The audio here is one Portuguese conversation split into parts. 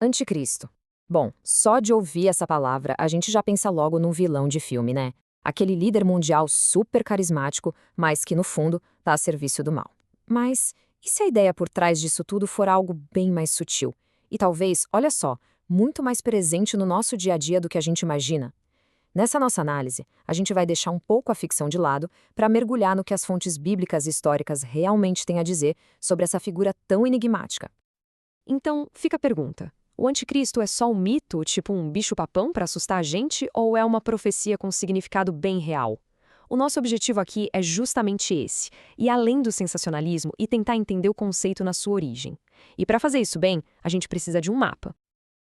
Anticristo. Bom, só de ouvir essa palavra, a gente já pensa logo num vilão de filme, né? Aquele líder mundial super carismático, mas que no fundo está a serviço do mal. Mas e se a ideia por trás disso tudo for algo bem mais sutil? E talvez, olha só, muito mais presente no nosso dia a dia do que a gente imagina? Nessa nossa análise, a gente vai deixar um pouco a ficção de lado para mergulhar no que as fontes bíblicas e históricas realmente têm a dizer sobre essa figura tão enigmática. Então, fica a pergunta. O anticristo é só um mito, tipo um bicho-papão para assustar a gente, ou é uma profecia com significado bem real? O nosso objetivo aqui é justamente esse, ir além do sensacionalismo e tentar entender o conceito na sua origem. E para fazer isso bem, a gente precisa de um mapa.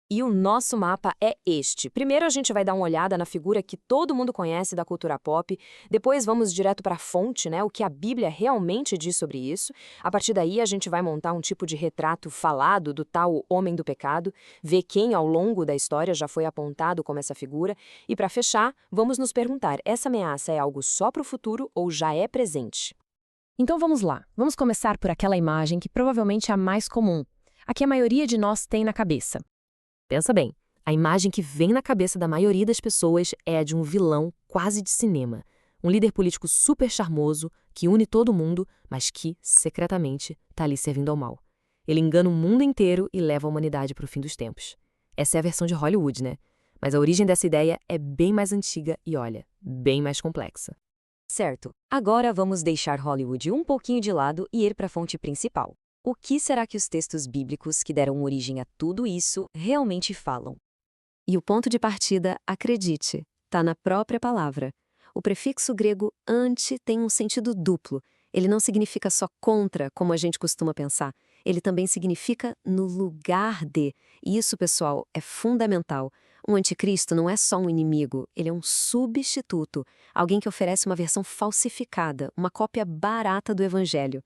E o nosso mapa é este. Primeiro a gente vai dar uma olhada na figura que todo mundo conhece da cultura pop, depois vamos direto para a fonte, né, o que a Bíblia realmente diz sobre isso. A partir daí a gente vai montar um tipo de retrato falado do tal homem do pecado, ver quem ao longo da história já foi apontado como essa figura, e para fechar, vamos nos perguntar, essa ameaça é algo só para o futuro ou já é presente? Então vamos lá, vamos começar por aquela imagem que provavelmente é a mais comum, a que a maioria de nós tem na cabeça. Pensa bem, a imagem que vem na cabeça da maioria das pessoas é a de um vilão quase de cinema. Um líder político super charmoso, que une todo mundo, mas que, secretamente, está ali servindo ao mal. Ele engana o mundo inteiro e leva a humanidade para o fim dos tempos. Essa é a versão de Hollywood, né? Mas a origem dessa ideia é bem mais antiga e, olha, bem mais complexa. Certo, agora vamos deixar Hollywood um pouquinho de lado e ir para a fonte principal. O que será que os textos bíblicos que deram origem a tudo isso realmente falam? E o ponto de partida, acredite, está na própria palavra. O prefixo grego anti tem um sentido duplo. Ele não significa só contra, como a gente costuma pensar. Ele também significa no lugar de. E isso, pessoal, é fundamental. Um anticristo não é só um inimigo, ele é um substituto, alguém que oferece uma versão falsificada, uma cópia barata do evangelho.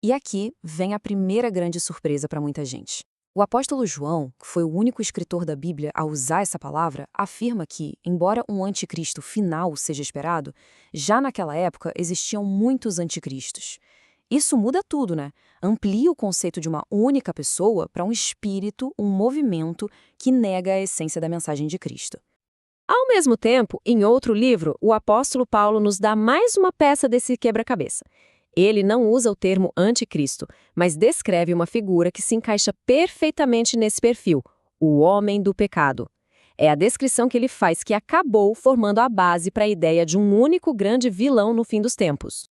E aqui vem a primeira grande surpresa para muita gente. O apóstolo João, que foi o único escritor da Bíblia a usar essa palavra, afirma que, embora um anticristo final seja esperado, já naquela época existiam muitos anticristos. Isso muda tudo, né? Amplia o conceito de uma única pessoa para um espírito, um movimento que nega a essência da mensagem de Cristo. Ao mesmo tempo, em outro livro, o apóstolo Paulo nos dá mais uma peça desse quebra-cabeça. Ele não usa o termo anticristo, mas descreve uma figura que se encaixa perfeitamente nesse perfil, o homem do pecado. É a descrição que ele faz que acabou formando a base para a ideia de um único grande vilão no fim dos tempos.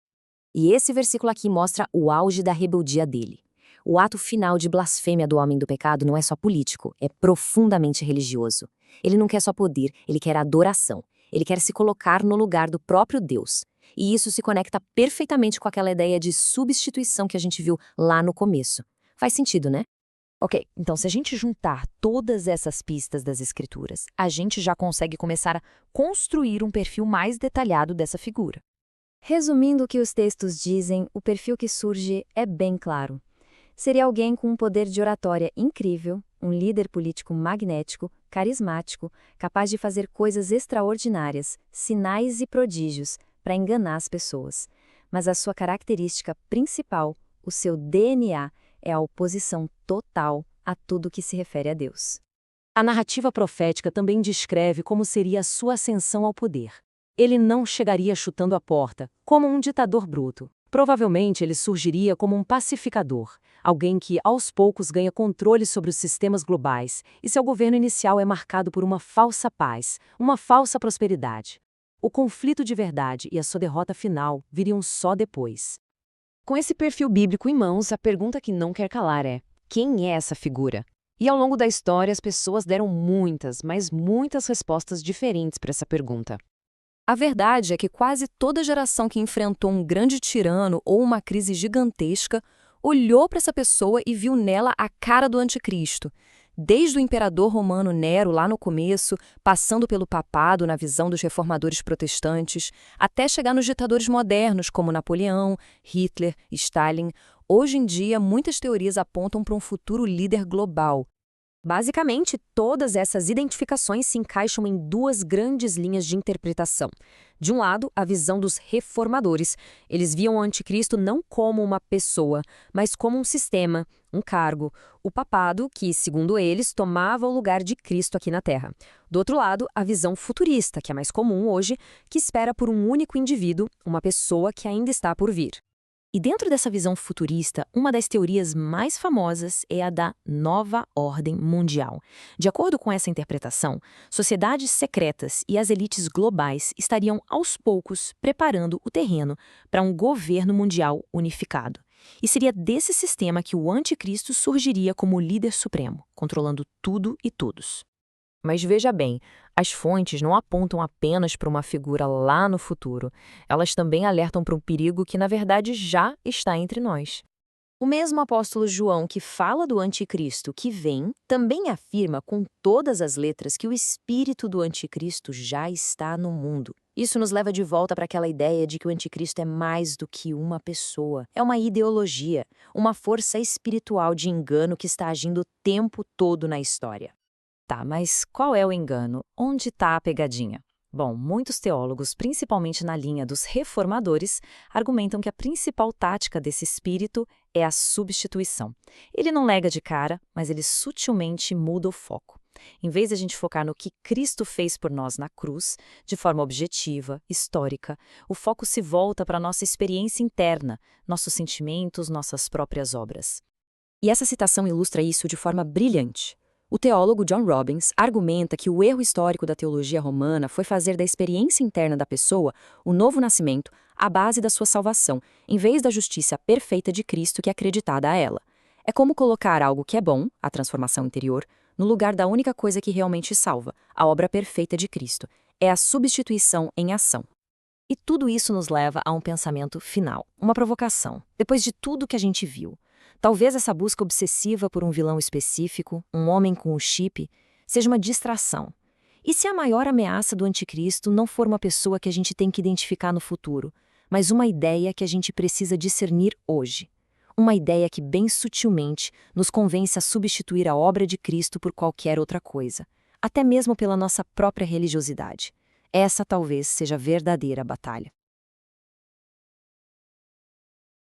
E esse versículo aqui mostra o auge da rebeldia dele. O ato final de blasfêmia do homem do pecado não é só político, é profundamente religioso. Ele não quer só poder, ele quer adoração. Ele quer se colocar no lugar do próprio Deus. E isso se conecta perfeitamente com aquela ideia de substituição que a gente viu lá no começo. Faz sentido, né? Ok, então se a gente juntar todas essas pistas das escrituras, a gente já consegue começar a construir um perfil mais detalhado dessa figura. Resumindo o que os textos dizem, o perfil que surge é bem claro. Seria alguém com um poder de oratória incrível, um líder político magnético, carismático, capaz de fazer coisas extraordinárias, sinais e prodígios, para enganar as pessoas. Mas a sua característica principal, o seu DNA, é a oposição total a tudo que se refere a Deus. A narrativa profética também descreve como seria a sua ascensão ao poder. Ele não chegaria chutando a porta, como um ditador bruto. Provavelmente ele surgiria como um pacificador, alguém que aos poucos ganha controle sobre os sistemas globais, e seu governo inicial é marcado por uma falsa paz, uma falsa prosperidade. O conflito de verdade e a sua derrota final viriam só depois. Com esse perfil bíblico em mãos, a pergunta que não quer calar é: quem é essa figura? E ao longo da história, as pessoas deram muitas, mas muitas respostas diferentes para essa pergunta. A verdade é que quase toda geração que enfrentou um grande tirano ou uma crise gigantesca olhou para essa pessoa e viu nela a cara do anticristo. Desde o imperador romano Nero, lá no começo, passando pelo papado na visão dos reformadores protestantes, até chegar nos ditadores modernos como Napoleão, Hitler, Stalin. Hoje em dia, muitas teorias apontam para um futuro líder global. Basicamente, todas essas identificações se encaixam em duas grandes linhas de interpretação. De um lado, a visão dos reformadores. Eles viam o anticristo não como uma pessoa, mas como um sistema, um cargo, o papado, que, segundo eles, tomava o lugar de Cristo aqui na Terra. Do outro lado, a visão futurista, que é mais comum hoje, que espera por um único indivíduo, uma pessoa que ainda está por vir. E dentro dessa visão futurista, uma das teorias mais famosas é a da Nova Ordem Mundial. De acordo com essa interpretação, sociedades secretas e as elites globais estariam aos poucos preparando o terreno para um governo mundial unificado. E seria desse sistema que o anticristo surgiria como líder supremo, controlando tudo e todos. Mas veja bem, as fontes não apontam apenas para uma figura lá no futuro. Elas também alertam para um perigo que, na verdade, já está entre nós. O mesmo apóstolo João, que fala do anticristo que vem, também afirma com todas as letras que o espírito do anticristo já está no mundo. Isso nos leva de volta para aquela ideia de que o anticristo é mais do que uma pessoa. É uma ideologia, uma força espiritual de engano que está agindo o tempo todo na história. Tá, mas qual é o engano? Onde está a pegadinha? Bom, muitos teólogos, principalmente na linha dos reformadores, argumentam que a principal tática desse espírito é a substituição. Ele não nega de cara, mas ele sutilmente muda o foco. Em vez de a gente focar no que Cristo fez por nós na cruz, de forma objetiva, histórica, o foco se volta para a nossa experiência interna, nossos sentimentos, nossas próprias obras. E essa citação ilustra isso de forma brilhante. O teólogo John Robbins argumenta que o erro histórico da teologia romana foi fazer da experiência interna da pessoa, o novo nascimento, a base da sua salvação, em vez da justiça perfeita de Cristo que é acreditada a ela. É como colocar algo que é bom, a transformação interior, no lugar da única coisa que realmente salva, a obra perfeita de Cristo. É a substituição em ação. E tudo isso nos leva a um pensamento final, uma provocação. Depois de tudo que a gente viu, talvez essa busca obsessiva por um vilão específico, um homem com um chip, seja uma distração. E se a maior ameaça do anticristo não for uma pessoa que a gente tem que identificar no futuro, mas uma ideia que a gente precisa discernir hoje? Uma ideia que bem sutilmente nos convence a substituir a obra de Cristo por qualquer outra coisa, até mesmo pela nossa própria religiosidade. Essa talvez seja a verdadeira batalha.